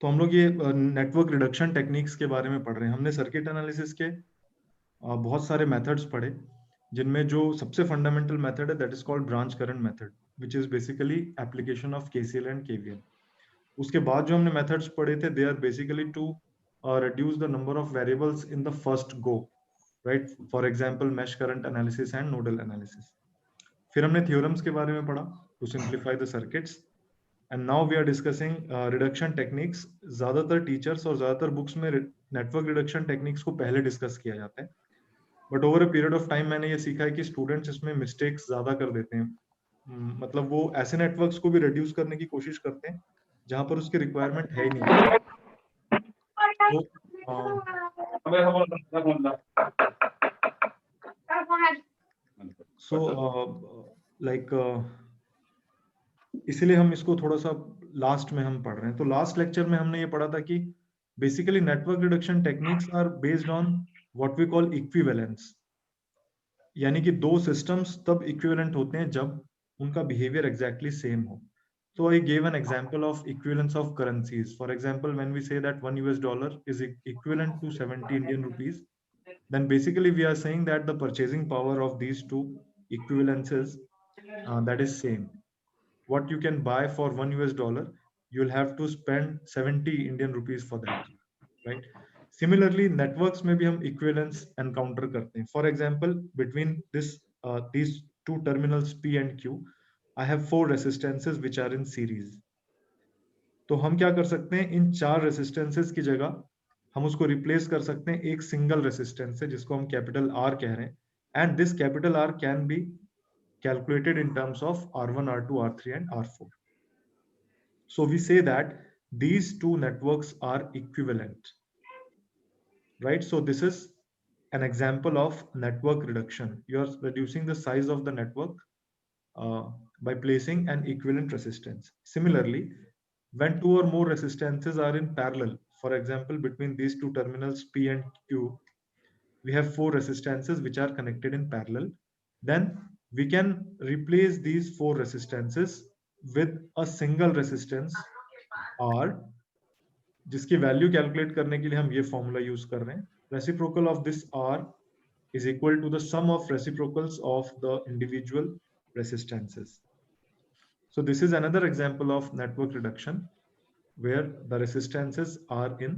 तो हम लोग ये नेटवर्क रिडक्शन टेक्निक्स के बारे में पढ़ रहे हैं। हमने सर्किट एनालिसिस के बहुत सारे मेथड्स पढ़े, जिनमें जो सबसे फंडामेंटल मेथड है that is called branch current method, which is basically application of KCL and KVL. उसके बाद जो हमने मेथड्स पढ़े थे, they are basically to reduce the number of variables in the first go, right? For example, mesh current analysis and nodal analysis. फिर हमने theorems के बारे में पढ़ा to simplify the circuits, and now we are discussing reduction techniques. ज़्यादातर teachers और ज़्यादातर books में network reduction techniques को पहले discuss किया जाता है, but over a period of time मैंने ये सीखा है कि students इसमें mistakes ज़्यादा कर देते हैं। मतलब वो ऐसे networks को भी reduce करने की कोशिश करते हैं जहाँ पर उसकी requirement है ही नहीं। तो इसीलिए हम इसको थोड़ा सा लास्ट में हम पढ़ रहे हैं। तो लास्ट लेक्चर में हमने ये पढ़ा था कि basically network reduction techniques are based on what we call equivalence, यानी कि दो सिस्टम्स तब इक्विवेलेंट होते हैं जब उनका बिहेवियर एग्जैक्टली सेम हो। So I gave an example of equivalence of currencies. For example, when we say that $1 is equivalent to 70 Indian rupees, then basically we are saying that the purchasing power of these two equivalences that is same. What you can buy for $1, you'll have to spend 70 Indian rupees for that, right? Similarly, networks में भी हम equivalence encounter करते हैं. For example, between these two terminals P and Q, I have 4 resistances which are in series. तो हम क्या कर सकते हैं, इन 4 रेसिस्टेंसेस की जगह हम उसको रिप्लेस कर सकते हैं एक सिंगल रेसिस्टेंस से, जिसको हम कैपिटल R कह रहे हैं, and this capital R can be calculated in terms of R1, R2, R3 and R4. So we say that these two networks are equivalent, right? So this is an example of network reduction. You are reducing the size of the network by placing an equivalent resistance. Similarly, when two or more resistances are in parallel, for example, between these two terminals P and Q, we have 4 resistances which are connected in parallel, then we can replace these 4 resistances with a single resistance R, जिसकी value calculate करने के लिए हम ये formula use कर रहे हैं। Reciprocal of this R is equal to the sum of reciprocals of the individual resistances. So this is another example of network reduction where the resistances are in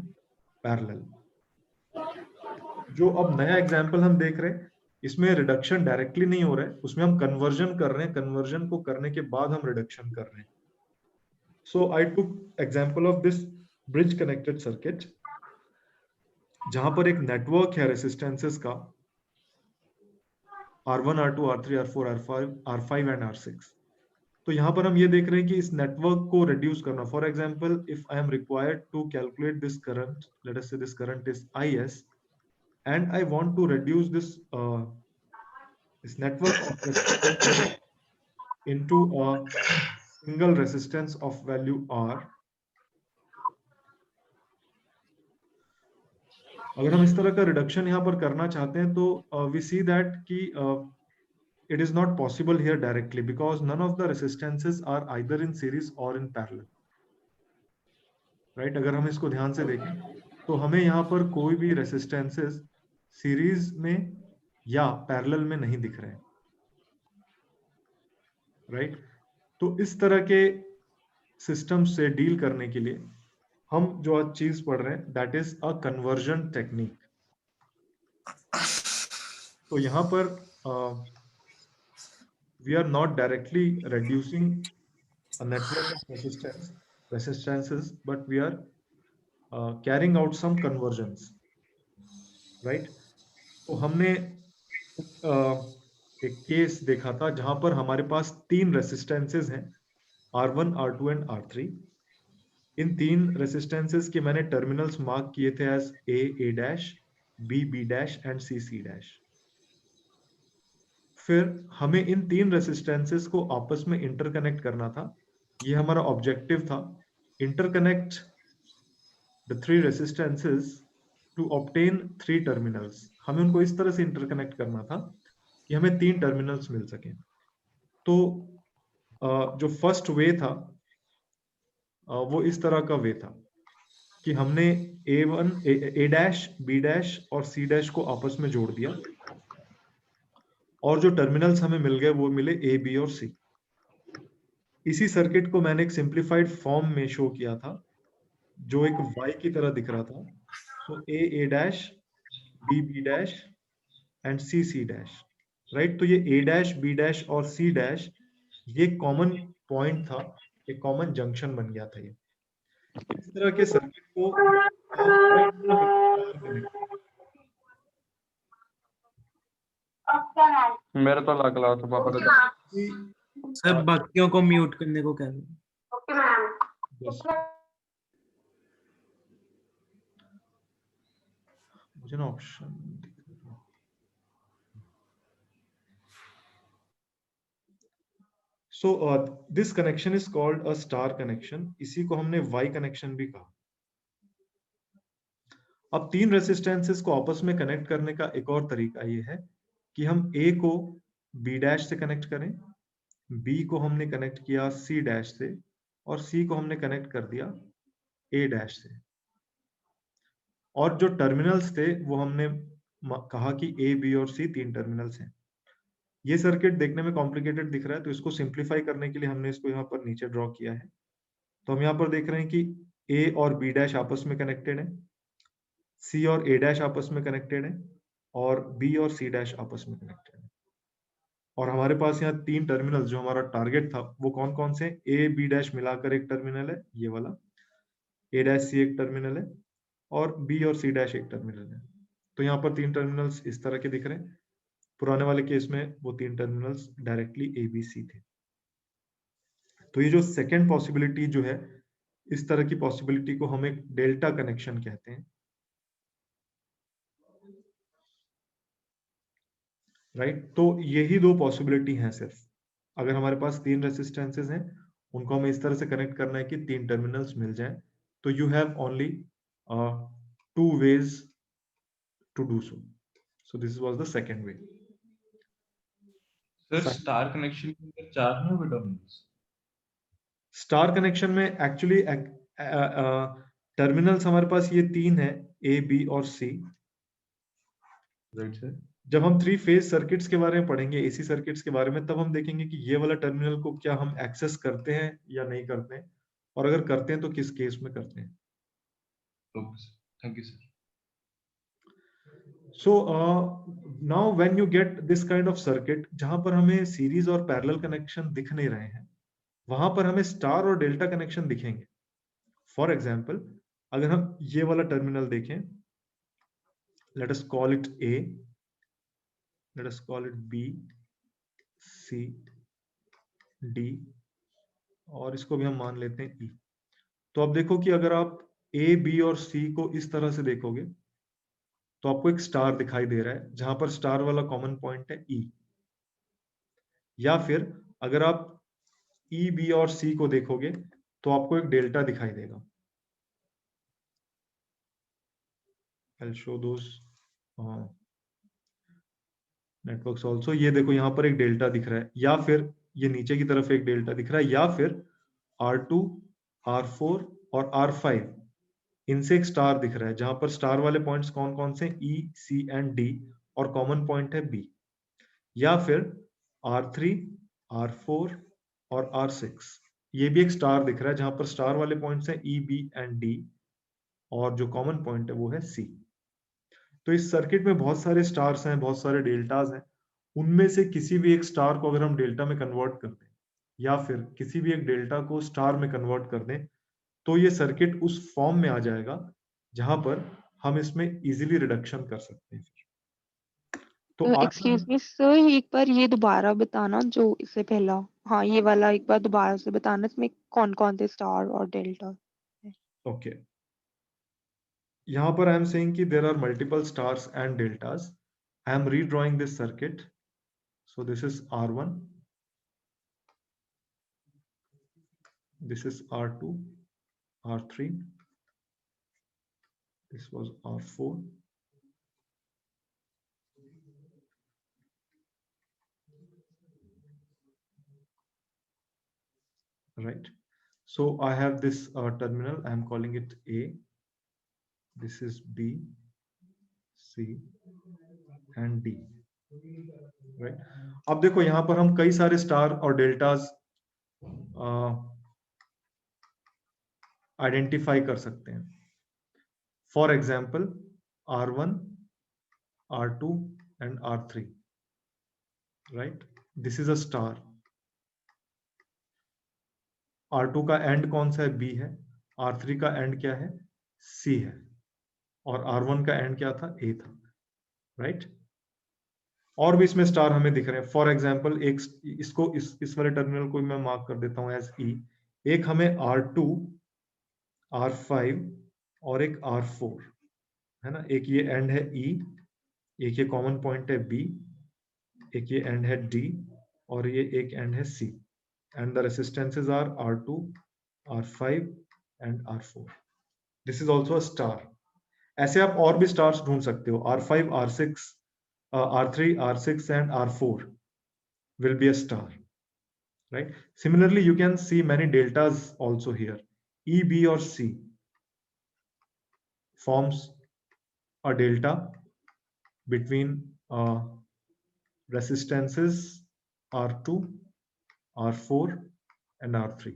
parallel. जो अब नया example हम देख रहे हैं, इसमें रिडक्शन डायरेक्टली नहीं हो रहा है, उसमें हम कन्वर्जन कर रहे हैं, कन्वर्जन को करने के बाद हम रिडक्शन कर रहे हैं। So I took example of this bridge connected circuit, जहां पर एक नेटवर्क है रेसिस्टेंसेस का R1, R2, R3, R4, R5 and R6। तो यहाँ पर हम ये देख रहे हैं कि इस नेटवर्क को रिड्यूस करना, for example if I am required to calculate this current, let us say this current is IS, and I want to reduce this network of resistance into a single resistance of value R. अगर हम इस तरह का reduction यहाँ पर करना चाहते हैं तो we see that कि it is not possible here directly because none of the resistances are either in series or in parallel, right? अगर हम इसको ध्यान से देखें तो हमें यहाँ पर कोई भी रेसिस्टेंसेस सीरीज में या पैरेलल में नहीं दिख रहे हैं, राइट? तो इस तरह के सिस्टम से डील करने के लिए हम जो आज चीज पढ़ रहे हैं that is a conversion technique. तो यहाँ पर we are not directly reducing a network of resistances, but we are carrying out some conversions, right? तो हमने एक केस देखा था जहां पर हमारे पास 3 रेसिस्टेंसेस हैं, R1, R2 and R3। In 3 resistances के मैंने टर्मिनल्स मार्क किए थे as A dash, B dash and C dash. फिर हमें इन 3 रेसिस्टेंसेस को आपस में इंटरकनेक्ट करना था, ये हमारा ऑब्जेक्टिव था, interconnect the 3 resistances to obtain 3 terminals. हमें उनको इस तरह से इंटरकनेक्ट करना था कि हमें 3 टर्मिनल्स मिल सके। तो जो फर्स्ट वे था वो इस तरह का वे था। कि हमने A1 A dash B dash और C डैश को आपस में जोड़ दिया और जो टर्मिनल्स हमें मिल गए वो मिले A B और C। इसी सर्किट को मैंने एक सिंप्लीफाइड फॉर्म में शो किया था जो एक Y की तरह दिख रहा था। तो A dash B B dash and C C dash, right. तो ये A डैश B डैश और C डैश ये कॉमन पॉइंट था, एक कॉमन जंक्शन बन गया था। ये इस तरह के सर्किट को मेरा तो अलग लगा था पापा का। सब बाकियों को म्यूट करने को कह रहे मुझे ना option so this connection is called a star connection. इसी को हमने वाई कनेक्शन भी कहा। अब तीन रेसिस्टेंसेस को आपस में कनेक्ट करने का एक और तरीका ये है कि हम ए को बी डैश से कनेक्ट करें, बी को हमने कनेक्ट किया सी डैश से और सी को हमने कनेक्ट कर दिया ए डैश से। और जो टर्मिनल्स थे वो हमने कहा कि ए बी और सी तीन टर्मिनल्स हैं। ये सर्किट देखने में कॉम्प्लिकेटेड दिख रहा है तो इसको सिंप्लीफाई करने के लिए हमने इसको यहाँ पर नीचे ड्रॉ किया है। तो हम यहाँ पर देख रहे हैं कि ए और बी डैश आपस में कनेक्टेड है, सी और ए डैश आपस में कनेक्टेड है और बी और सी डैश आपस में कनेक्टेड है। और हमारे पास यहाँ तीन टर्मिनल जो हमारा टारगेट था वो कौन कौन से, ए बी डैश मिलाकर एक टर्मिनल है ये वाला, ए डैश सी एक टर्मिनल है और बी और सी डैश एक टर्मिनल है। तो यहाँ पर तीन टर्मिनल्स इस तरह के दिख रहे हैं। पुराने वाले केस में वो तीन terminals directly A B C थे। तो ये जो सेकेंड पॉसिबिलिटी जो है, इस तरह की पॉसिबिलिटी को हम एक डेल्टा कनेक्शन कहते हैं, राइट। तो यही दो पॉसिबिलिटी हैं सिर्फ। अगर हमारे पास तीन रेसिस्टेंसेस हैं उनको हमें इस तरह से कनेक्ट करना है कि तीन टर्मिनल्स मिल जाए, तो you have only two ways to do so. So this was the second way. Sir star connection के अंदर चार हैं टर्मिनल्स? स्टार कनेक्शन में एक्चुअली टर्मिनल्स हमारे पास ये तीन है, ए बी और सी। Right sir. जब हम थ्री फेज सर्किट्स के बारे में पढ़ेंगे, एसी सर्किट्स के बारे में, तब हम देखेंगे कि ये वाला टर्मिनल को क्या हम एक्सेस करते हैं या नहीं करते हैं, और अगर करते हैं तो किस केस में करते हैं। Okay sir, thank you sir. So now when you get this kind of circuit जहां पर हमें सीरीज और पैरेलल कनेक्शन दिख नहीं रहे हैं, वहां पर हमें स्टार और डेल्टा कनेक्शन दिखेंगे। फॉर एग्जाम्पल, अगर हम ये वाला टर्मिनल देखें, let us call it A, let us call it B, C, D, और इसको भी हम मान लेते हैं ई। तो अब देखो कि अगर आप ए बी और सी को इस तरह से देखोगे तो आपको एक स्टार दिखाई दे रहा है जहां पर स्टार वाला कॉमन पॉइंट है ई। या फिर अगर आप ई बी और सी को देखोगे तो आपको एक डेल्टा दिखाई देगा। I'll show those networks also. ये देखो यहाँ पर एक डेल्टा दिख रहा है, या फिर ये नीचे की तरफ एक डेल्टा दिख रहा है, या फिर R2, R4 और R5 इनसे एक स्टार दिख रहा है जहां पर स्टार वाले पॉइंट्स कौन कौन से, ई सी एंड डी, और कॉमन पॉइंट है बी। या फिर R3, R4 और R6, ये भी एक स्टार दिख रहा है जहां पर स्टार वाले पॉइंट्स हैं ई बी एंड डी, और जो कॉमन पॉइंट है वो है सी। तो इस सर्किट में बहुत सारे स्टार्स हैं, बहुत सारे डेल्टाज हैं। उनमें से किसी भी एक स्टार को अगर हम डेल्टा में कन्वर्ट कर दें या फिर किसी भी एक डेल्टा को स्टार में कन्वर्ट कर दें, तो ये सर्किट उस फॉर्म में आ जाएगा जहां पर हम इसमें इजीली रिडक्शन कर सकते हैं। तो एक्सक्यूज मी सर, एक बार ये दोबारा बताना जो इससे पहला, हाँ ये वाला एक बार दोबारा से बताना, इसमें कौन कौन से स्टार और डेल्टा। ओके, यहाँ पर आई एम सेइंग कि there are multiple stars and deltas. I am redrawing this circuit. So this is R1, this is R2, R3, this was R4, right? So I have this terminal, I am calling it A, this is B, C and D, right? अब देखो यहां पर हम कई सारे star और deltas identify कर सकते हैं. For example R1, R2 and R3, right? This is a star. R2 का एंड कौन सा है? B है. R3 का एंड क्या है? C है. और R1 का एंड क्या था? A था, राइट? और भी इसमें स्टार हमें दिख रहे हैं. फॉर एग्जाम्पल एक इसको इस वाले टर्मिनल को मैं मार्क कर देता हूं एज E. एक हमें R2, R5 और एक R4 है ना. एक ये एंड है E, एक ये कॉमन पॉइंट है B, एक ये एंड है D और ये एक एंड है C. And the resistances are R2, R5 and R4. This is also a star. ऐसे आप और भी स्टार्स ढूंढ सकते हो. R5, R6, R3, R6 and R4 will be a star, right? Similarly, you can see many deltas also here. E, B or C forms a delta between resistances R2, R4 and R3.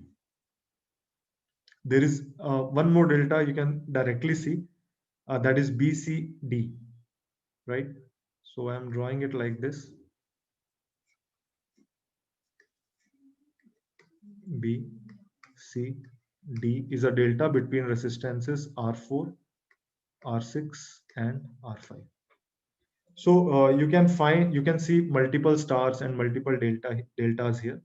There is one more delta you can directly see, that is B, C, D, right? So I am drawing it like this. B, C, D is a delta between resistances R4, R6 and R5. So you can see multiple stars and multiple deltas here.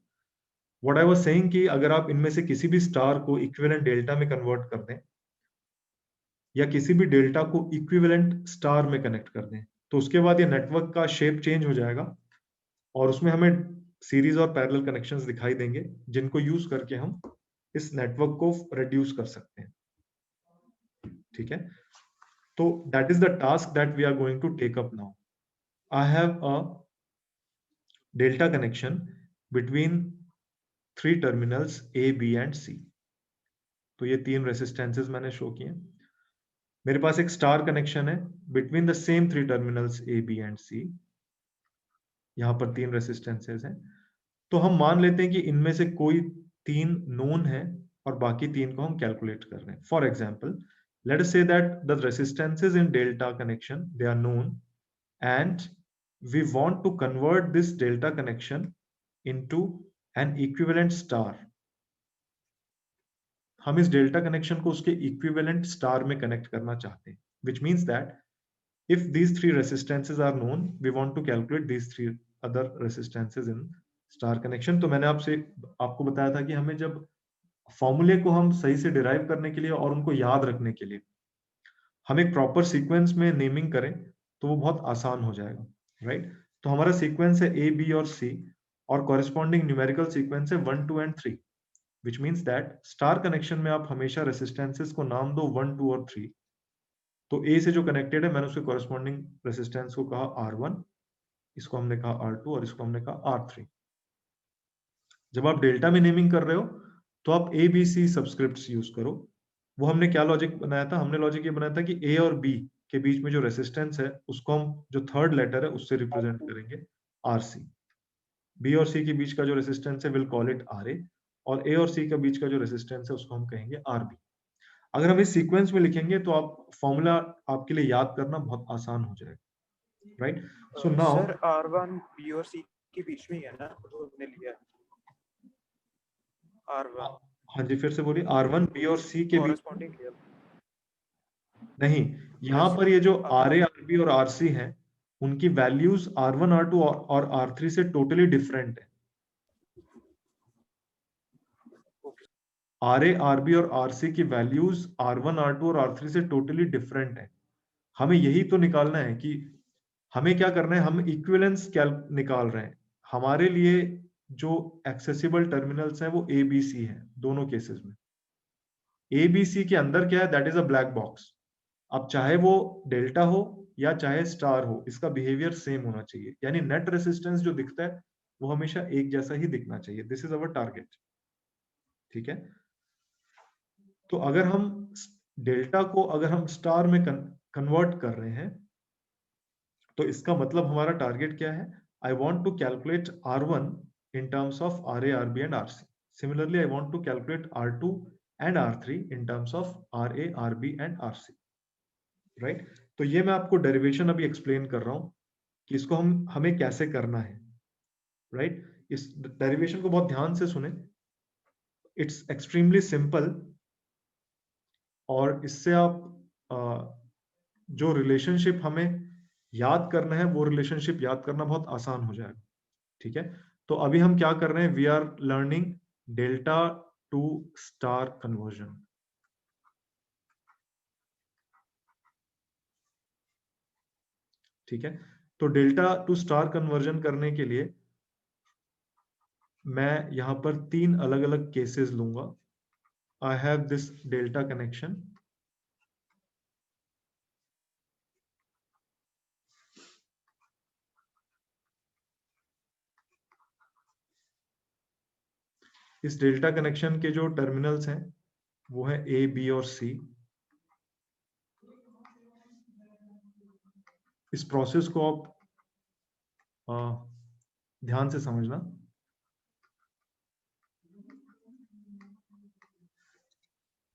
What I was saying कि अगर आप इनमें से किसी भी star को equivalent delta में convert कर दें या किसी भी डेल्टा को इक्विवेलेंट स्टार में कनेक्ट कर दें तो उसके बाद ये नेटवर्क का शेप चेंज हो जाएगा और उसमें हमें सीरीज और पैरेलल कनेक्शंस दिखाई देंगे जिनको यूज करके हम इस नेटवर्क को रिड्यूस कर सकते हैं. ठीक है, तो that is the task that we are going to take up now. I have a delta connection between 3 terminals A, B and C. तो ये 3 रेसिस्टेंसेस मैंने शो किए. मेरे पास एक स्टार कनेक्शन है between the same 3 terminals A, B and C. यहां पर 3 resistances हैं. तो हम मान लेते हैं कि इनमें से कोई 3 नोन है और बाकी 3 को हम कैलकुलेट कर रहे हैं. For example, let us say that the resistances in delta connection, they are known, and we want to convert this delta connection into an equivalent star. हम इस डेल्टा कनेक्शन को उसके इक्विवेलेंट स्टार में connect करना चाहते हैं, which means that if these 3 resistances are known, we want to calculate these 3 other resistances in star connection. तो मैंने आपको बताया था कि हमें जब फॉर्मूले को हम सही से डिराइव करने के लिए और उनको याद रखने के लिए हम एक प्रॉपर सीक्वेंस में नेमिंग करें तो वो बहुत आसान हो जाएगा, राइट? तो हमारा सीक्वेंस है A, B और C और कॉरेस्पॉन्डिंग न्यूमेरिकल सीक्वेंस है 1, 2 and 3, which means that star connection में आप हमेशा रेसिस्टेंसेस को नाम दो 1, 2 और 3. तो A से जो कनेक्टेड है मैंने उसके कॉरेस्पॉन्डिंग रेसिस्टेंस को कहा R1, इसको हमने कहा R2 और इसको हमने कहा R3. जब आप डेल्टा में नेमिंग कर रहे हो तो आप A, B, C subscripts use करो. वो हमने क्या लॉजिक बनाया था? हमने लॉजिक ये बनाया था कि A और B के बीच में जो रेसिस्टेंस है उसको हम जो थर्ड लेटर है उससे रिप्रेजेंट करेंगे RC. B और C के बीच का जो रेसिस्टेंस है विल कॉल इट RA और A और C के बीच का जो रेसिस्टेंस है उसको हम कहेंगे RB. अगर हम इस सीक्वेंस में लिखेंगे तो आप फॉर्मूला आपके लिए याद करना बहुत आसान हो जाएगा, right? So now sir R1 B और C के बीच में ही है ना, तो हमने लिया R1. हाँ जी, फिर से बोलिए. R1 B और C के बीच कॉरेस्पॉन्डिंग लिया नहीं, यहाँ पर ये जो RA, RB और RC हैं उनकी वैल्यूज R1, R2 और R3 से टोटली डिफरेंट है. RA, RB और RC की वैल्यूज R1, R2 और R3 से टोटली डिफरेंट है. हमें यही तो निकालना है कि हमें क्या करना है. हम इक्विवेलेंस निकाल रहे हैं. हमारे लिए जो एक्सेसिबल टर्मिनल्स हैं वो ABC है दोनों केसेस में. ABC के अंदर क्या है? That is a black box. अब चाहे वो डेल्टा हो या चाहे स्टार हो, इसका बिहेवियर सेम होना चाहिए. यानी नेट रेसिस्टेंस जो दिखता है वो हमेशा एक जैसा ही दिखना चाहिए. This is our target. ठीक है, तो अगर हम डेल्टा को अगर हम स्टार में कन्वर्ट कर रहे हैं तो इसका मतलब हमारा टारगेट क्या है? I want to calculate R1 in terms of RA, RB and RC. Similarly, I want to calculate R2 and R3 in terms of RA, RB and RC. Right? तो ये मैं आपको डेरिवेशन अभी एक्सप्लेन कर रहा हूं कि इसको हमें कैसे करना है. Right? इस डेरिवेशन को बहुत ध्यान से सुने. It's extremely simple और इससे आप जो रिलेशनशिप हमें याद करना है वो रिलेशनशिप याद करना बहुत आसान हो जाएगा. ठीक है, तो अभी हम क्या कर रहे हैं? We are learning delta to star conversion. ठीक है, तो डेल्टा टू स्टार कन्वर्जन करने के लिए मैं यहां पर 3 अलग अलग केसेस लूंगा. I have this delta connection. इस डेल्टा कनेक्शन के जो टर्मिनल्स हैं वो है ए, बी और सी. इस प्रोसेस को आप ध्यान से समझना.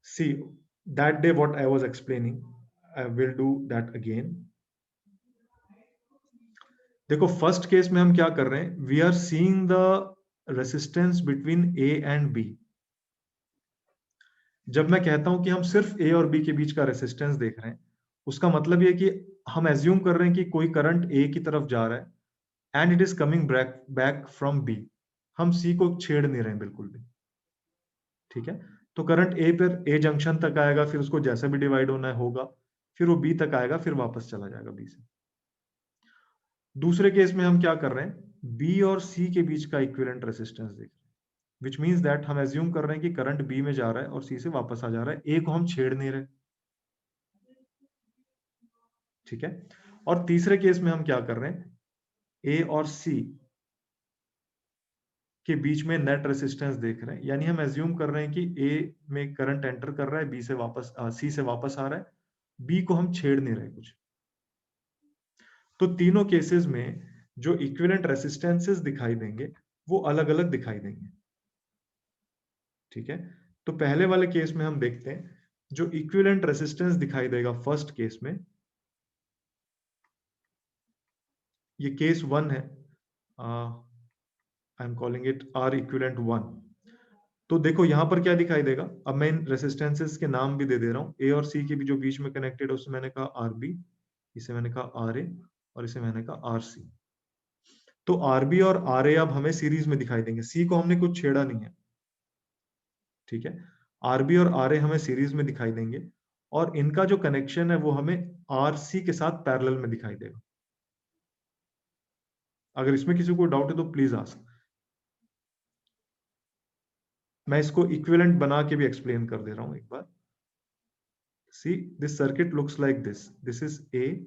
See, that day what I was explaining, I will do that again. देखो फर्स्ट केस में हम क्या कर रहे हैं? We are seeing the resistance between A and B. जब मैं कहता हूं कि हम सिर्फ ए और बी के बीच का रेसिस्टेंस देख रहे हैं, उसका मतलब ये कि हम एज्यूम कर रहे हैं कि कोई करंट ए की तरफ जा रहा है and it is coming back from B. हम सी को छेड़ नहीं रहे हैं बिल्कुल भी. ठीक है, तो करंट ए पर ए जंक्शन तक आएगा, फिर उसको जैसे भी डिवाइड होना होगा, फिर वो बी तक आएगा, फिर वापस चला जाएगा बी से. दूसरे केस में हम क्या कर रहे हैं? बी और सी के बीच का इक्विवेलेंट रेसिस्टेंस देख रहे हैं, विच मींस दैट हम एज्यूम कर रहे हैं कि करंट बी में जा रहा है और सी से वापस आ जा रहा है. ए को हम छेड़ नहीं रहे. ठीक है, और तीसरे केस में हम क्या कर रहे हैं? ए और सी के बीच में नेट रेसिस्टेंस देख रहे हैं, यानी हम एज्यूम कर रहे हैं कि ए में करंट एंटर कर रहा है, बी से वापस सी से वापस आ रहा है, बी को हम छेड़ नहीं रहे कुछ. तो तीनों केसेस में जो इक्विवेलेंट रेसिस्टेंसेस दिखाई देंगे वो अलग अलग दिखाई देंगे. ठीक है, तो पहले वाले केस में हम देखते हैं जो इक्विवेलेंट रेसिस्टेंस दिखाई देगा फर्स्ट केस में. ये केस 1 है. I am calling it R equivalent 1. तो देखो यहां पर क्या दिखाई देगा. अब मैं इन रेसिस्टेंसेस के नाम भी दे दे रहा हूं. ए और सी के भी जो बीच में कनेक्टेड है उसे मैंने कहा आरबी, इसे मैंने कहा आर ए और इसे मैंने कहा आर सी. तो आरबी और आर ए अब हमें सीरीज में दिखाई देंगे. सी को हमने कुछ छेड़ा नहीं है. ठीक है, आरबी और आर ए हमें सीरीज में दिखाई देंगे और इनका जो कनेक्शन है वो हमें आर सी के साथ पैरेलल में दिखाई देगा. अगर इसमें किसी को डाउट है तो प्लीज आस्क. मैं इसको इक्विवेलेंट बना के भी एक्सप्लेन कर दे रहा हूं एक बार. See, this circuit looks like this. This is A,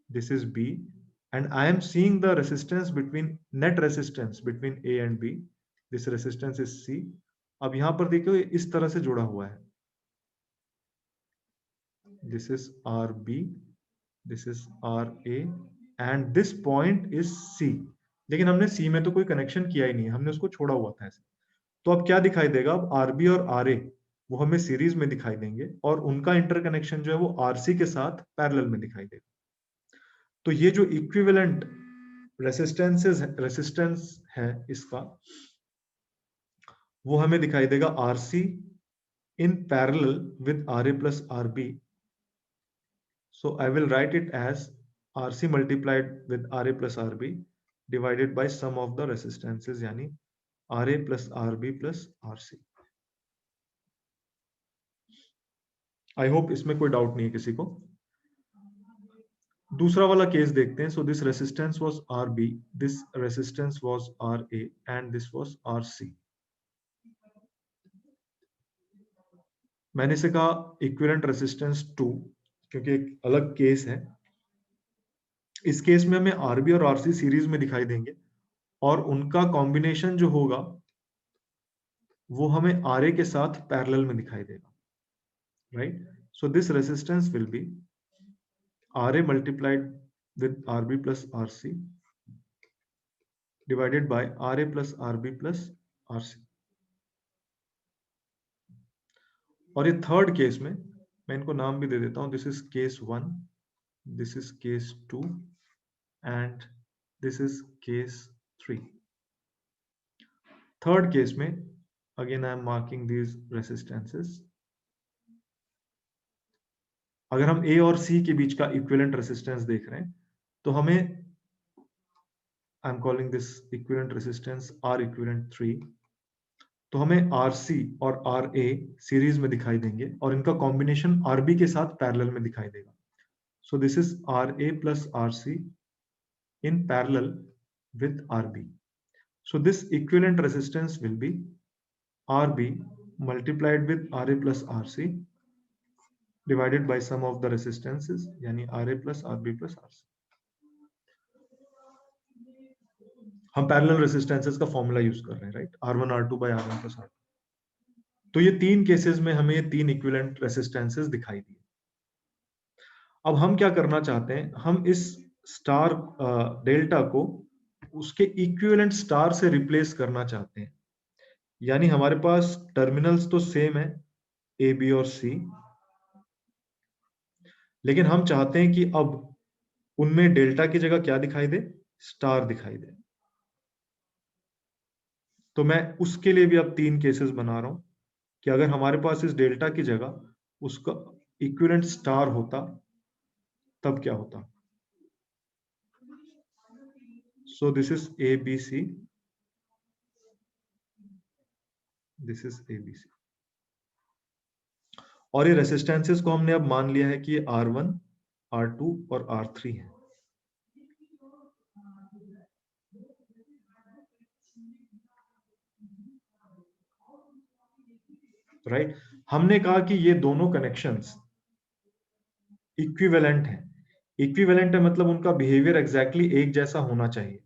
this is B, and I am seeing the resistance between net resistance between A and B. This resistance is C. अब यहां पर देखो इस तरह से जुड़ा हुआ है. This is RB, this is RA, and this point is C. लेकिन हमने C में तो कोई कनेक्शन किया ही नहीं है, हमने उसको छोड़ा हुआ था ऐसे. तो अब क्या दिखाई देगा? अब RB और RA वो हमें सीरीज में दिखाई देंगे और उनका इंटरकनेक्शन जो है वो RC के साथ पैरेलल में दिखाई देगा. तो ये जो इक्विवेलेंट रेसिस्टेंस है इसका, वो हमें दिखाई देगा RC in parallel with RA plus RB. So I will write it as RC multiplied with RA plus RB divided by sum of the resistances, यानी RA plus RB plus RC. I hope इसमें कोई doubt नहीं है किसी को. दूसरा वाला case देखते हैं. So this resistance was RB, this resistance was RA and this was RC. मैंने इसे कहा इक्विवेलेंट रेसिस्टेंस 2 क्योंकि एक अलग केस है. इस केस में हमें RB और RC सीरीज में दिखाई देंगे और उनका कॉम्बिनेशन जो होगा वो हमें RA के साथ पैरेलल में दिखाई देगा. Right So this resistance will be RA multiplied with RB plus RC divided by RA plus RB plus RC. और ये थर्ड केस में मैं इनको नाम भी दे देता हूं, this is case 1, this is case 2 and this is case 3. Third case में again I am marking these resistances. अगर हम ए और सी के बीच का इक्विवेलेंट रेसिस्टेंस देख रहे हैं तो हमें, I am calling this equivalent resistance R equivalent 3, तो हमें RC और RA सीरीज में दिखाई देंगे और इनका कॉम्बिनेशन RB के साथ पैरेलल में दिखाई देगा. सो this is RA plus RC in parallel with RB. So this equivalent resistance will be RB multiplied with RA plus RC divided by sum of the resistances, यानी RA plus RB plus RC. हम parallel resistances का formula use कर रहे हैं, right? R1 R2 by R1 plus R2. तो ये तीन cases में हमें ये तीन इक्विवेलेंट रेसिस्टेंसेस दिखाई दिए. अब हम क्या करना चाहते हैं, हम इस स्टार डेल्टा को उसके इक्विवेलेंट स्टार से रिप्लेस करना चाहते हैं. यानी हमारे पास टर्मिनल्स तो सेम है ए बी और सी, लेकिन हम चाहते हैं कि अब उनमें डेल्टा की जगह क्या दिखाई दे, स्टार दिखाई दे. तो मैं उसके लिए भी अब तीन केसेस बना रहा हूं कि अगर हमारे पास इस डेल्टा की जगह उसका इक्विवेलेंट स्टार होता तब क्या होता. So this is A B C, this is A B C, और ये रेसिस्टेंसेस को हमने अब मान लिया है कि ये R1, R2 और R3 है. राइट? हमने कहा कि ये दोनों कनेक्शंस इक्विवेलेंट हैं. इक्विवेलेंट है मतलब उनका बिहेवियर एग्जैक्टली एक जैसा होना चाहिए,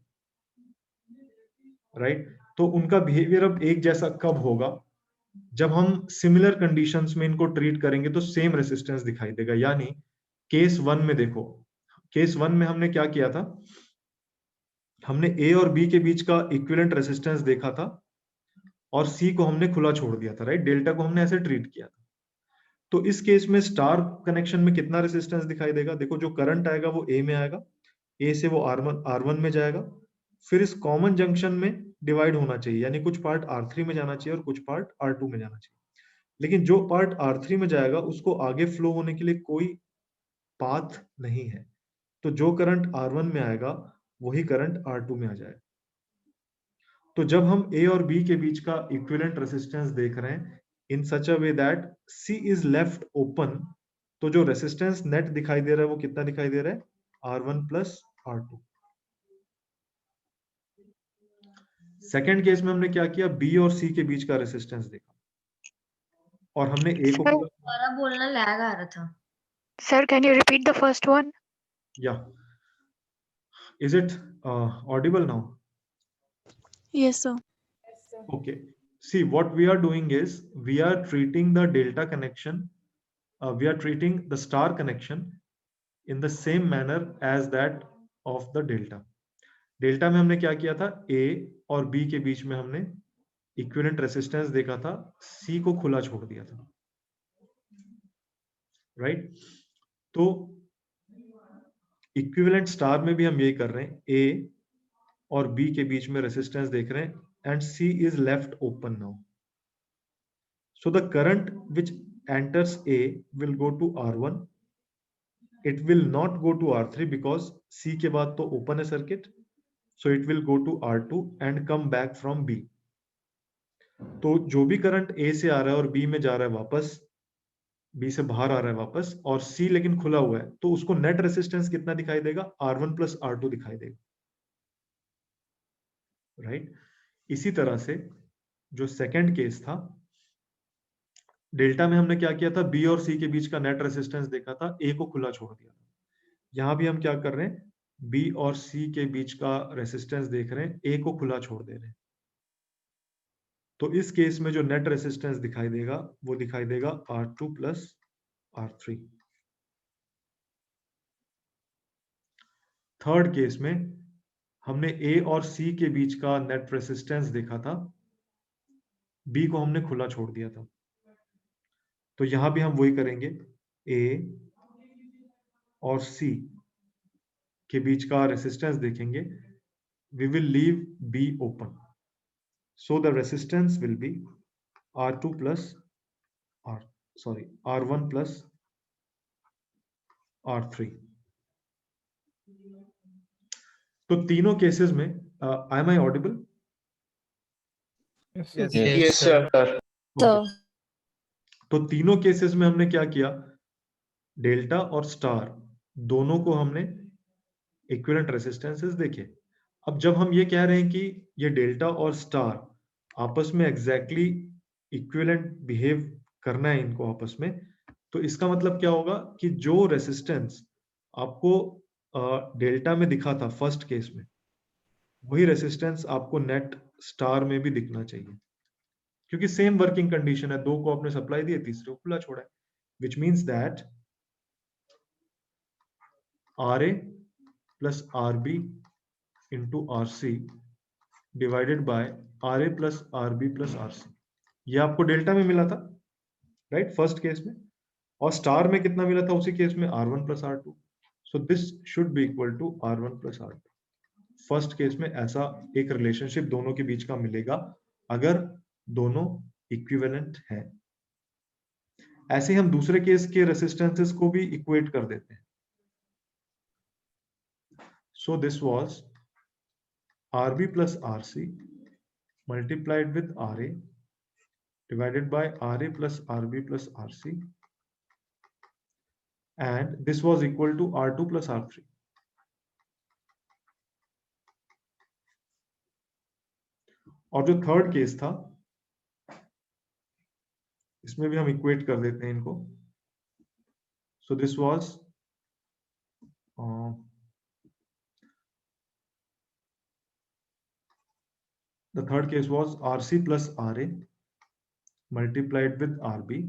राइट? तो उनका बिहेवियर अब एक जैसा कब होगा, जब हम सिमिलर कंडीशंस में इनको ट्रीट करेंगे तो सेम रेसिस्टेंस दिखाई देगा. यानी केस 1 में देखो, केस 1 में हमने क्या किया था, हमने ए और बी के बीच का इक्विवेलेंट रेसिस्टेंस देखा था और सी को हमने खुला छोड़ दिया था, राइट? डेल्टा को हमने ऐसे ट्रीट किया था. तो इस केस में स्टार कनेक्शन में कितना रेसिस्टेंस दिखाई देगा, देखो जो करंट आएगा वो ए में आएगा, ए से वो R1 में जाएगा, फिर इस कॉमन जंक्शन में डिवाइड होना चाहिए, यानी कुछ पार्ट R3 में जाना चाहिए और कुछ पार्ट R2 में जाना चाहिए. लेकिन जो पार्ट R3 में जाएगा उसको आगे फ्लो होने के लिए कोई पाथ नहीं है, तो जो करंट R1 में आएगा वही करंट R2 में आ जाएगा. तो जब हम A और B के बीच का इक्विवेलेंट रेसिस्टेंस देख रहे हैं in such a way that C is left open, तो जो रेसिस्टेंस नेट दिखाई दे रहा है वो कितना दिखाई दे रहा है, R1 plus R2. Second case में हमने क्या किया, B और C के बीच का रेसिस्टेंस देखा और हमने A को दोबारा बोलना लैग आ रहा था. Sir, can you repeat the first one? Yeah. Is it audible now? Yes, sir. Okay. See, what we are doing is we are treating the delta connection, we are treating the star connection in the same manner as that of the delta. Delta में हमने क्या किया था, A और B के बीच में हमने equivalent resistance देखा था, C को खुला छोड़ दिया था, राइट? तो इक्विवेलेंट स्टार में भी हम यही कर रहे हैं, A और B के बीच में रेसिस्टेंस देख रहे हैं and C is left open now. So the current which enters A will go to R1. It will not go to R3 because C के बाद तो open है circuit. So it will go to R2 and come back from B. तो जो भी current A से आ रहा है और B में जा रहा है वापस, B से बाहर आ रहा है वापस, और C लेकिन खुला हुआ है, तो उसको नेट रेसिस्टेंस कितना दिखाई देगा, R1 प्लस R2 दिखाई देगा, राइट? इसी तरह से जो सेकंड केस था, डेल्टा में हमने क्या किया था, B और C के बीच का नेट रेसिस्टेंस देखा था, A को खुला छोड़ दिया था. यहां भी हम क्या कर रहे हैं, B और C के बीच का रेसिस्टेंस देख रहे हैं, A को खुला छोड़ दे रहे हैं. तो इस केस में जो नेट रेसिस्टेंस दिखाई देगा वो दिखाई देगा R2 plus R3। Third case में हमने A और C के बीच का नेट रेसिस्टेंस देखा था, B को हमने खुला छोड़ दिया था। तो यहां भी हम वही करेंगे, A और C के बीच का रेसिस्टेंस देखेंगे, we will leave B open, so the resistance will be R2 plus R1 plus R3। तो तीनों केसेस में am I audible? Yes, sir. So, तो तीनों केसेस में हमने क्या किया, डेल्टा और स्टार दोनों को हमने इक्विवेलेंट रेसिस्टेंसेस देखे। अब जब हम ये कह रहे हैं कि ये डेल्टा और स्टार आपस में एग्जैक्टली इक्विवेलेंट बिहेव करना है इनको आपस में, तो इसका मतलब क्या होगा कि जो रेसिस्टेंस आपको डेल्टा में दिखा था फर्स्ट केस में, वही रेसिस्टेंस आपको नेट स्टार में भी दिखना चाहिए, क्योंकि सेम वर्किंग कंडीशन है, दो को आपने सप्लाई दी है, तीसरे को खुला छोड़ा है, which means that RA plus RB into RC divided by RA plus RB plus RC, ये आपको डेल्टा में मिला था राइट फर्स्ट केस में, और स्टार में कितना मिला था उसी केस में, R1 plus R2, so this should be equal to R1 plus R2। First case में ऐसा एक रिलेशनशिप दोनों के बीच का मिलेगा अगर दोनों इक्विवेलेंट हैं। ऐसे हम दूसरे केस के रेसिस्टेंसेस को भी इक्वेट कर देते हैं। So this was RB plus RC multiplied with RA divided by RA plus RB plus RC, and this was equal to R2 plus R3। और जो थर्ड केस था इसमें भी हम इक्वेट कर देते हैं इनको। So this was the third case was RC plus RA multiplied with RB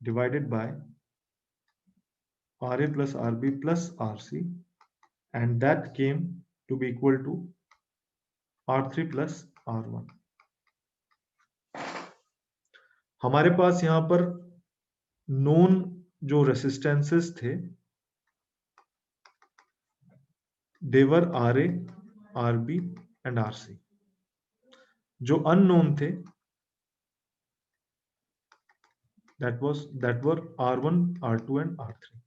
divided by RA plus RB plus RC, and that came to be equal to R3 plus R1। हमारे पास यहां पर known जो resistances थे देवर RA, RB and RC। जो unknown थे that were R1, R2 and R3।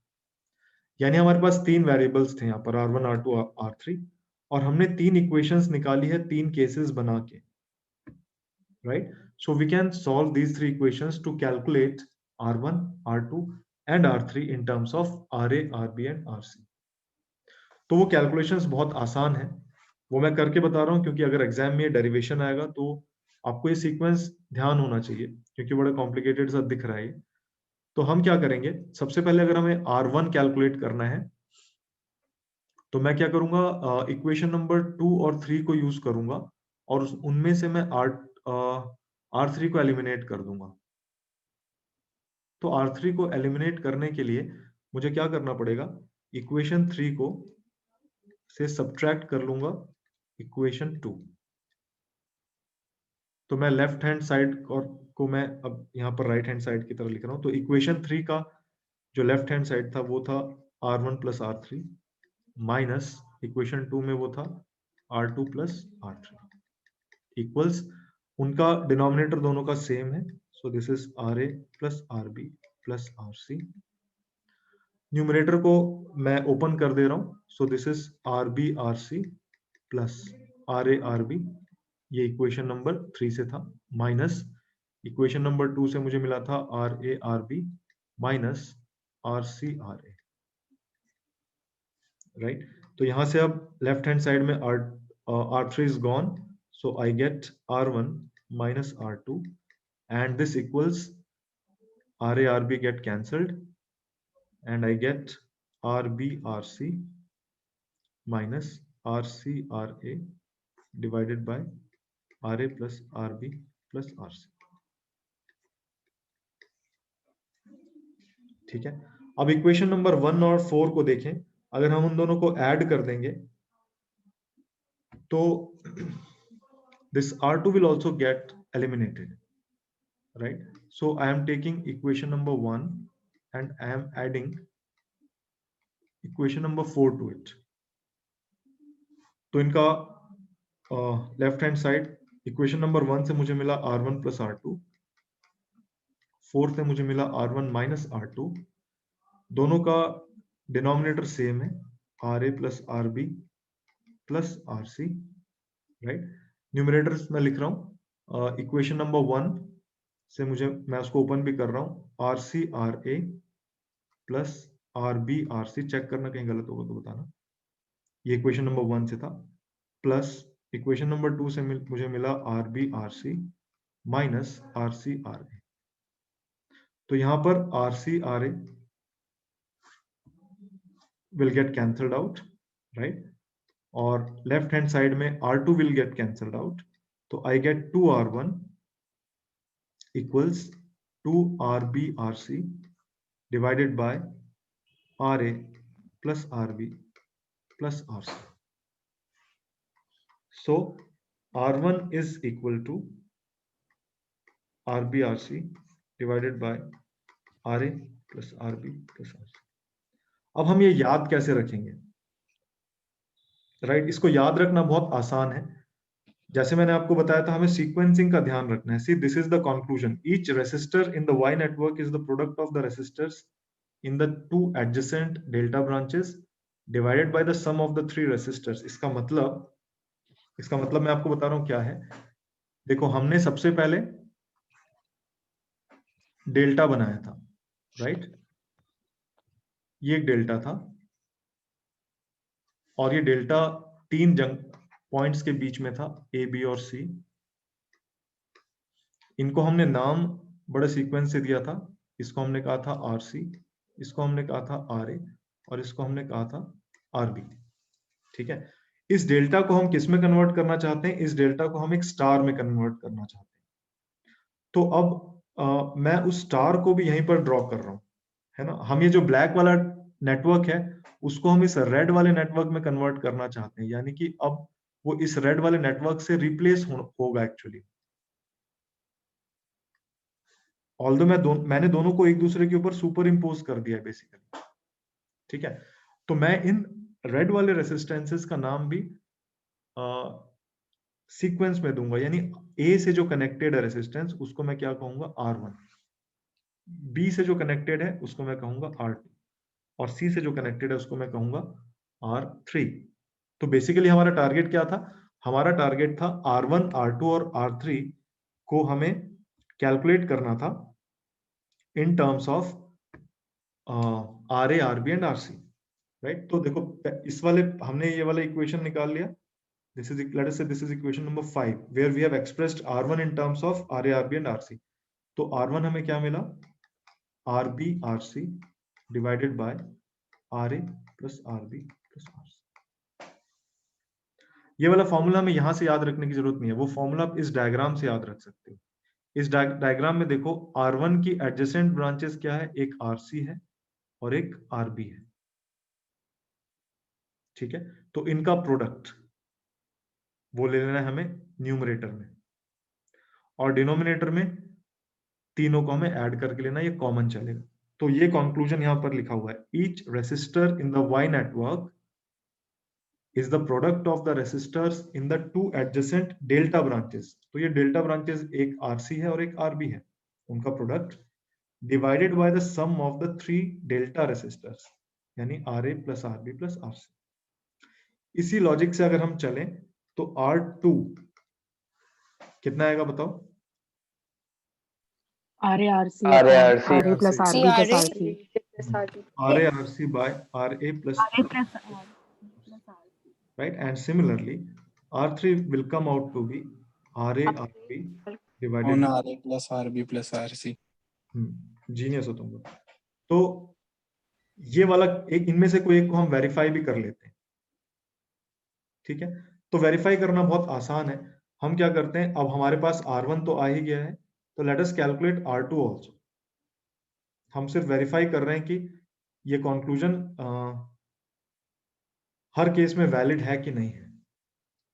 यानी हमारे पास तीन वेरिएबल्स थे यहाँ पर, R1, R2, R3, और हमने तीन इक्वेशंस निकाली है तीन केसेस बना के, right. So we can solve these three equations to calculate R1, R2 and R3 in terms of RA, RB and RC। तो वो कैलकुलेशंस बहुत आसान है, वो मैं करके बता रहा हूँ क्योंकि अगर एग्जाम में डेरिवेशन आएगा तो आपको ये सीक्वेंस ध्यान होना चाहिए, क्योंकि बड़ा कॉम्प्लिकेटेड सा दिख रहा है। तो हम क्या करेंगे, सबसे पहले अगर हमें R1 कैलकुलेट करना है तो मैं क्या करूंगा, इक्वेशन नंबर 2 और 3 को यूज करूंगा और उनमें से मैं R3 को एलिमिनेट कर दूंगा। तो R3 को एलिमिनेट करने के लिए मुझे क्या करना पड़ेगा, इक्वेशन 3 को से सब्ट्रैक्ट कर लूंगा इक्वेशन 2। तो मैं लेफ्ट हैंड साइड को मैं अब यहाँ पर राइट हैंड साइड की तरह लिख रहा हूँ। तो इक्वेशन 3 का जो लेफ्ट हैंड साइड था वो था R1 plus R3 minus equation 2 में वो था R2 प्लस R3 इक्वल्स, उनका डिनोमिनेटर दोनों का सेम है, सो this is RA plus RB plus RC। Numerator को मैं ओपन कर दे रहा हूं, सो this is RB RC plus RA RB, ये इक्वेशन नंबर 3 से था, माइनस इक्वेशन नंबर 2 से मुझे मिला था RA RB minus RC RA, right. तो यहां से अब लेफ्ट हैंड साइड में R3 is gone, so I get R1 minus R2 and this equals RA RB get cancelled and I get RB RC minus RC RA divided by RA plus RB plus RC। ठीक है, अब equation number 1 और 4 को देखें, अगर हम उन दोनों को ऐड कर देंगे तो this R2 will also get eliminated, right? So I am taking equation number 1 and I am adding equation number 4 to it. तो इनका left hand side equation number 1 से मुझे मिला R1 प्लस R2, 4 से मुझे मिला R1 माइनस R2, दोनों का डिनोमिनेटर सेम है, RA plus RB plus RC, right? Numerators मैं लिख रहा हूं, इक्वेशन नंबर 1 से मैं उसको ओपन भी कर रहा हूं, RC RA plus RB RC, check करना कहीं गलत होगा तो बताना, ये इक्वेशन नंबर 1 से था, प्लस इक्वेशन नंबर 2 से मुझे मिला RB RC minus RC RA। तो यहां पर RC RA will get cancelled out, right? और लेफ्ट हैंड साइड में R2 will get cancelled out, तो I get 2R1 equals 2RB RC divided by RA plus RB plus RC. So R1 is equal to RB RC divided by RA plus RB plus RC. अब हम ये याद कैसे रखेंगे, right? इसको याद रखना बहुत आसान है, जैसे मैंने आपको बताया था, हमें सीक्वेंसिंग का ध्यान रखना है। See, this is the conclusion, each resistor in the Y network is the product of the resistors in the two adjacent delta branches divided by the sum of the three resistors. इसका मतलब मैं आपको बता रहा हूं क्या है। देखो, हमने सबसे पहले डेल्टा बनाया था, राइट? ये एक डेल्टा था और ये डेल्टा तीन पॉइंट्स के बीच में था, ए बी और सी। इनको हमने नाम बड़े सीक्वेंस से दिया था, इसको हमने कहा था RC, इसको हमने कहा था RA और इसको हमने कहा था RB, ठीक है? इस डेल्टा को हम किस में कन्वर्ट करना चाहते हैं? इस डेल्टा को हम एक स्टार में कन्वर्ट करना चाहते हैं। तो अब मैं उस स्टार को भी यहीं पर ड्रॉ कर रहा हूं, है ना? हम ये जो ब्लैक वाला नेटवर्क है उसको हम इस रेड वाले नेटवर्क में कन्वर्ट करना चाहते हैं, यानी कि अब वो इस रेड वाले नेटवर्क से रिप्लेस होगा एक्चुअली। ऑल्दो मैंने दोनों को एक दूसरे के ऊपर सुपर इम्पोज कर दिया है बेसिकली, ठीक है? तो मैं इन रेड वाले रेसिस्टेंसेस का नाम भी सीक्वेंस में दूंगा, यानी ए से जो कनेक्टेड है रेसिस्टेंस उसको मैं क्या कहूंगा? R1, बी से जो कनेक्टेड है उसको मैं कहूंगा R2 और सी से जो कनेक्टेड है उसको मैं कहूंगा R3। तो बेसिकली हमारा टारगेट क्या था? हमारा टारगेट था R1, R2 और R3 को हमें कैलकुलेट करना था इन terms of RA, RB and RC, right? तो देखो, इस वाले हमने ये वाला इक्वेशन निकाल लिया। This is, let us say this is equation number 5 where we have expressed R1 in terms of RA, RB and RC. तो R1 हमें क्या मिला? RB RC divided by RA plus RB plus RC। ये वाला formula हमें यहां से याद रखने की जरूरत नहीं है, वो फॉर्मूला आप इस डायग्राम से याद रख सकते हो। इस डायग्राम में देखो, R1 की एडजेसेंट ब्रांचेस क्या है? एक RC है और एक RB है, ठीक है? तो इनका प्रोडक्ट वो ले लेना है हमें न्यूमरेटर में, और डिनोमिनेटर में तीनों को हमें ऐड करके लेना, ये कॉमन चलेगा। तो ये कंक्लूजन यहां पर लिखा हुआ है, each resistor in the Y network is the product of the resistors in the two adjacent delta branches. तो ये डेल्टा ब्रांचेस एक RC है और एक RB है, उनका product divided by the sum of the three delta resistors, यानी RA plus RB plus RC। इसी लॉजिक से अगर हम चलें तो R2 कितना आएगा बताओ? RA plus RB plus RC. RA RC by RA plus right, and similarly R3 will come out to be RA RB divided on RA plus RB plus RC. Genius हो तुम लोग। तो ये वाला एक, इनमें से कोई एक को हम वेरीफाई भी कर लेते हैं, ठीक है? तो वेरीफाई करना बहुत आसान है। हम क्या करते हैं, अब हमारे पास R1 तो आ ही गया है, तो let us calculate R2 also. हम सिर्फ वेरीफाई कर रहे हैं कि ये कंक्लूजन हर केस में वैलिड है कि नहीं है,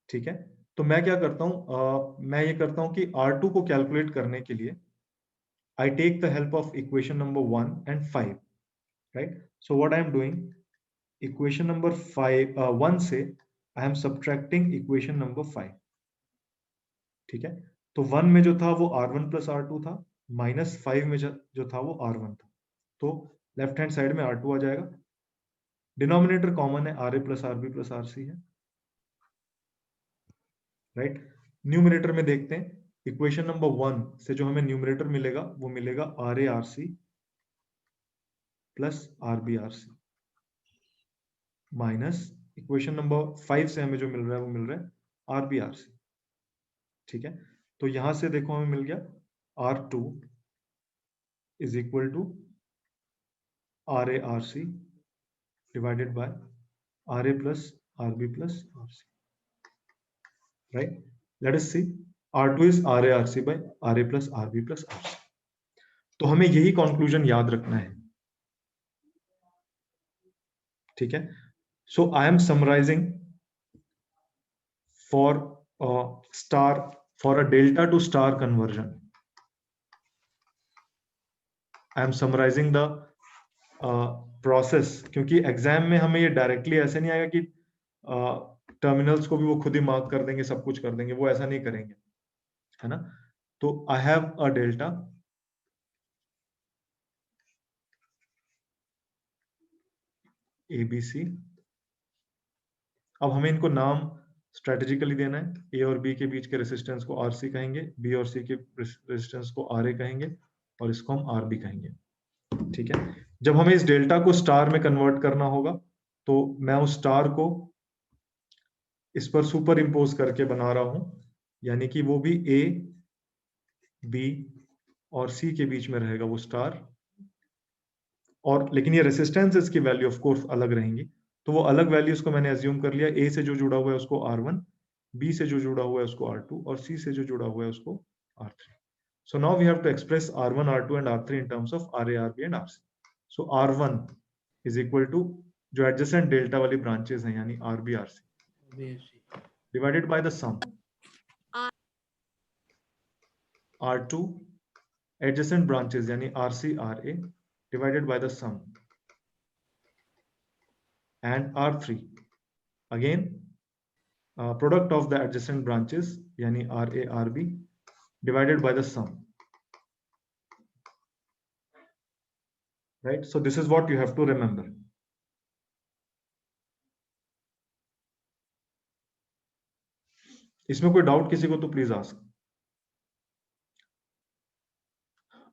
ठीक है। तो मैं क्या करता हूं, मैं ये करता हूं कि R2 को कैलकुलेट करने के लिए I take the help of equation number 1 and 5, right? So what I am doing, equation number 1 से I am subtracting equation number 5, ठीक है। तो 1 में जो था वो R1 प्लस R2 था, माइनस 5 में जो था वो R1 था, तो लेफ्ट हैंड साइड में R2 आ जाएगा। डिनोमिनेटर कॉमन है, RA plus RB plus RC है, राइट। न्यूमरेटर में देखते हैं, इक्वेशन नंबर 1 से जो हमें न्यूमरेटर मिलेगा वो मिलेगा RA RC plus RB RC minus equation number 5 से हमें जो मिल रहा है वो मिल रहा है RB RC, ठीक है। तो यहां से देखो हमें मिल गया R2 is equal to RA RC divided by RA plus RB plus RC, right? Let us see, R2 is RA RC by RA plus RB plus RC. तो हमें यही कंक्लूजन याद रखना है, ठीक है। So I am summarising for star, for a delta to star conversion, I am summarising the process, क्योंकि exam में हमें ये डायरेक्टली ऐसे नहीं आएगा कि टर्मिनल्स को भी वो खुद ही मार्क कर देंगे, सब कुछ कर देंगे, वो ऐसा नहीं करेंगे, है ना। तो आई हैव अ डेल्टा ABC, अब हमें इनको नाम स्ट्रेटेजिकली देना है। ए और बी के बीच के रेसिस्टेंस को RC कहेंगे, बी और सी के रेसिस्टेंस को RA कहेंगे, और इसको हम RB कहेंगे, ठीक है। जब हमें इस डेल्टा को स्टार में कन्वर्ट करना होगा तो मैं उस स्टार को इस पर सुपर इंपोज करके बना रहा हूं, यानी कि वो भी A, B और C के बीच में रहेगा वो स्टार, और लेकिन ये रेसिस्टेंसेस की वैल्यू ऑफ कोर्स अलग रहेंगी। तो वो अलग वैल्यूज को मैंने अज्यूम कर लिया, A से जो जुड़ा हुआ है उसको R1, B से जो जुड़ा हुआ है उसको R2, और C से जो जुड़ा हुआ है उसको R3। So now we have to express R1, R2 and R3 in terms of RA, RB and RC. So R1 is equal to जो adjacent डेल्टा वाली ब्रांचेस हैं यानी RB, RC divided by the sum R2 adjacent branches यानी RC, RA divided by the sum, and R3 again product of the adjacent branches यानी RA, RB divided by the sum, right? So this is what you have to remember. इसमें कोई doubt किसी को तो please ask.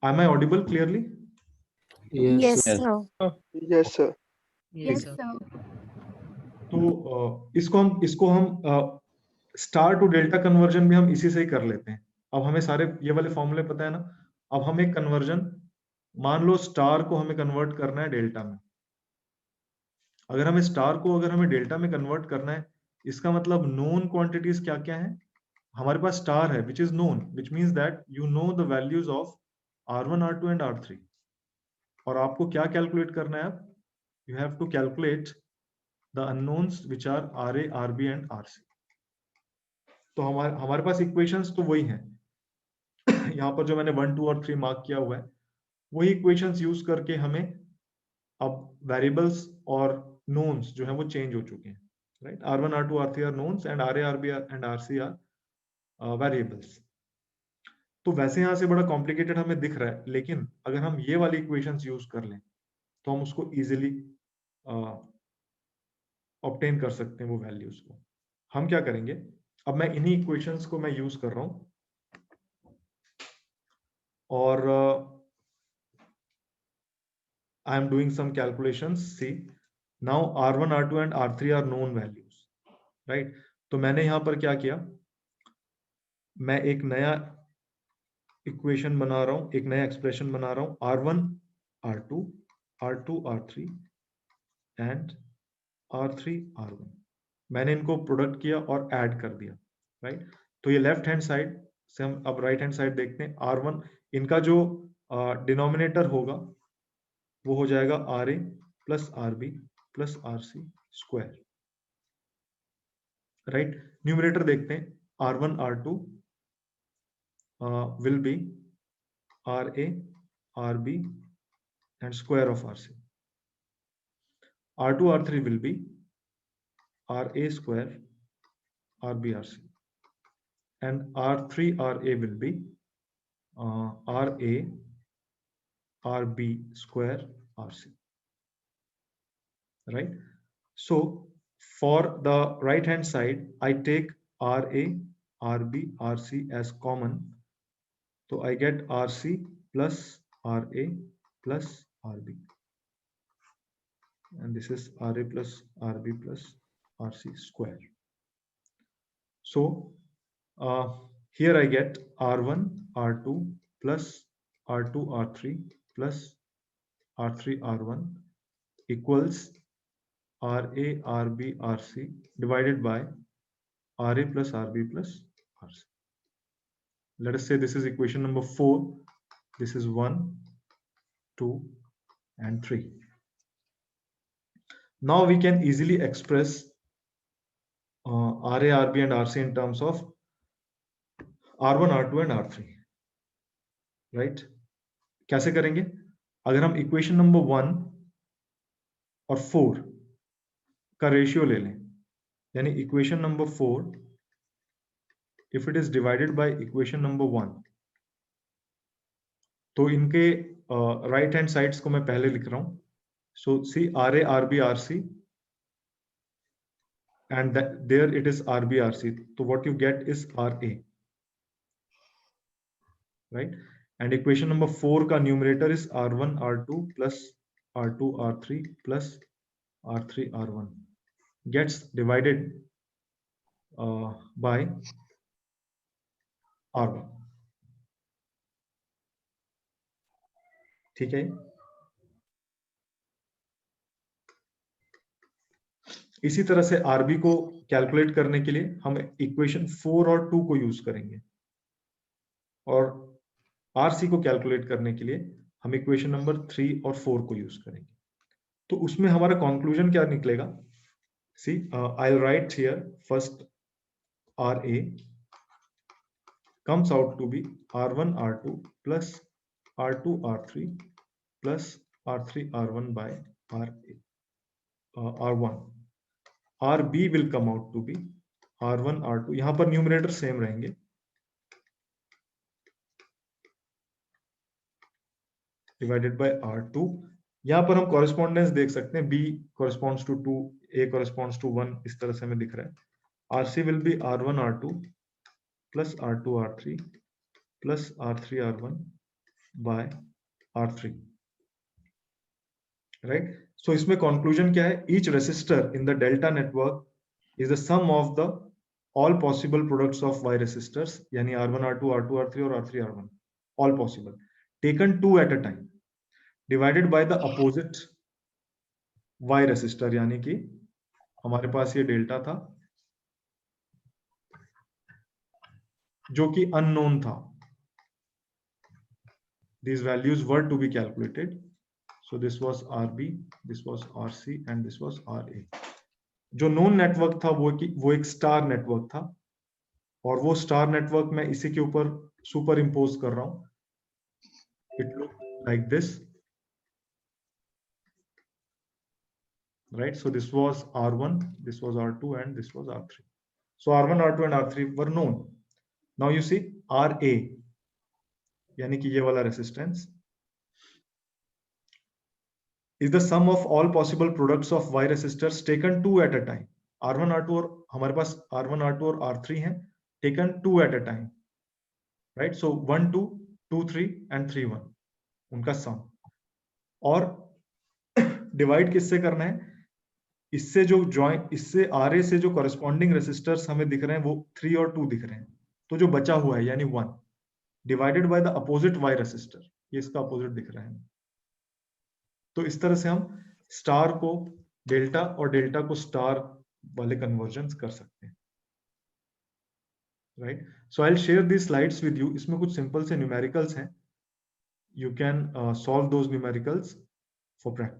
Am I audible clearly? Yes, Yes. sir. Yes, sir. Yes, sir. तो इसको हम star to delta conversion भी हम इसी से ही कर लेते हैं। अब हमें सारे ये वाले फॉर्मूले पता है ना। अब हम एक कन्वर्जन, मान लो स्टार को हमें कन्वर्ट करना है डेल्टा में। अगर हमें स्टार को अगर हमें डेल्टा में कन्वर्ट करना है, इसका मतलब नोन क्वांटिटीज क्या क्या है हमारे पास। स्टार है which is known, which means that you know the values of R1, R2 and R3। और आपको क्या कैलकुलेट करना है, अब you have to calculate the unknowns which are RA, RB and RC। तो हमारे पास इक्वेशंस तो वही हैं यहाँ पर जो मैंने 1, 2 और 3 मार्क किया हुआ है, वही इक्वेशंस यूज करके हमें अब वेरिएबल्स और नोन्स जो है वो चेंज हो चुके हैं, right. R1, R2, R3 are knowns and RA, RB and RC are variables. तो वैसे यहाँ से बड़ा कॉम्प्लिकेटेड हमें दिख रहा है, लेकिन अगर हम ये वाली इक्वेशंस यूज कर लें तो हम उसको इजीली ऑब्टेन कर सकते हैं वो वैल्यूज को। हम क्या करेंगे, अब मैं इन्हीं इक्वेशंस को मैं यूज कर रहा हूं, और I am doing some calculations. See, now R1, R2 and R3 are known values, right? तो मैंने यहां पर क्या किया, मैं एक नया इक्वेशन बना रहा हूं, एक नया एक्सप्रेशन बना रहा हूं, R1, R2, R2, R3 and R3, R1। मैंने इनको प्रोडक्ट किया और ऐड कर दिया, राइट। तो ये लेफ्ट हैंड साइड से हम अब राइट हैंड साइड देखते हैं। R1 इनका जो डिनोमिनेटर होगा वो हो जाएगा RA plus RB plus RC square, right. Numerator देखते हैं, R1 R2 will be RA RB and square of RC. R2 R3 will be RA square RB RC, and R3 RA will be RA RB square RC, right? So for the right hand side, I take RA RB RC as common, so I get RC plus RA plus RB, and this is RA plus RB plus RC square. So here I get R1 R2 plus R2 R3 plus R3 R1 equals RA RB RC divided by RA plus RB plus RC. Let us say this is equation number 4. This is 1, 2, and 3. Now we can easily express RA, RB, and RC in terms of R1, R2, and R3, right? कैसे करेंगे? अगर हम equation number 1 और 4 का ratio ले लें, यानी equation number 4 if it is divided by equation number 1, तो इनके राइट हैंड साइड्स को मैं पहले लिख रहा हूं. So see RA RB RC and there it is RB RC, so what you get is RA, right? And equation number 4 का numerator is R1 R2 plus R2 R3 plus R3 R1 gets divided by R1. ठीक है. इसी तरह से RB को calculate करने के लिए हम इक्वेशन 4 और 2 को यूज करेंगे, और RC को कैलकुलेट करने के लिए हम इक्वेशन नंबर 3 और 4 को यूज करेंगे. तो उसमें हमारा कंक्लूजन क्या निकलेगा? See I will write here first RA comes out to be R1 R2 plus R2 R3 plus R3 R1 by R1. RB will come out to be R1 R2, यहां पर numerator same रहेंगे, divided by R2. यहां पर हम correspondence देख सकते हैं, B corresponds to 2, A corresponds to 1, इस तरह से हमें दिख रहा है. RC will be R1 R2 plus R2 R3 plus R3 R1 by R3, right? So इसमें conclusion क्या है? Each resistor in the delta network is the sum of the all possible products of Y resistors, यानी R1 R2 R2 R3 और R3 R1, all possible, taken 2 at a time, divided by the opposite Y resistor, यानी कि हमारे पास ये delta था जो कि unknown था. These values were to be calculated. So this was RB, this was RC, and this was RA. जो known network था वो एक स्टार नेटवर्क था, और वो स्टार नेटवर्क मैं इसी के ऊपर सुपर इम्पोज कर रहा हूं. It looked like this, right? So this was R1, this was R2, and this was R3. So R1, R2, and R3 were known. Now you see RA, यानी कि ये वाला resistance, is the sum of all possible products of Y resistors taken 2 at a time. R1 R2 और हमारे पास R1 R2 और R3 हैं, taken 2 at a time, right? So 1 2 2 3 and 3 1, उनका सम. और डिवाइड किससे करना है? इससे जो जॉइन, इससे RA से जो कॉरेस्पॉन्डिंग रेसिस्टर्स हमें दिख रहे हैं वो 3 और 2 दिख रहे हैं, तो जो बचा हुआ है यानी 1 divided by the opposite Y resistor, ये इसका अपोजिट दिख रहा है. तो इस तरह से हम स्टार को डेल्टा और डेल्टा को स्टार वाले कन्वर्जन्स कर सकते हैं, right? So I will share this slides with you. इसमें कुछ सिंपल से न्यूमेरिकल्स हैं, you can solve those numericals for practice.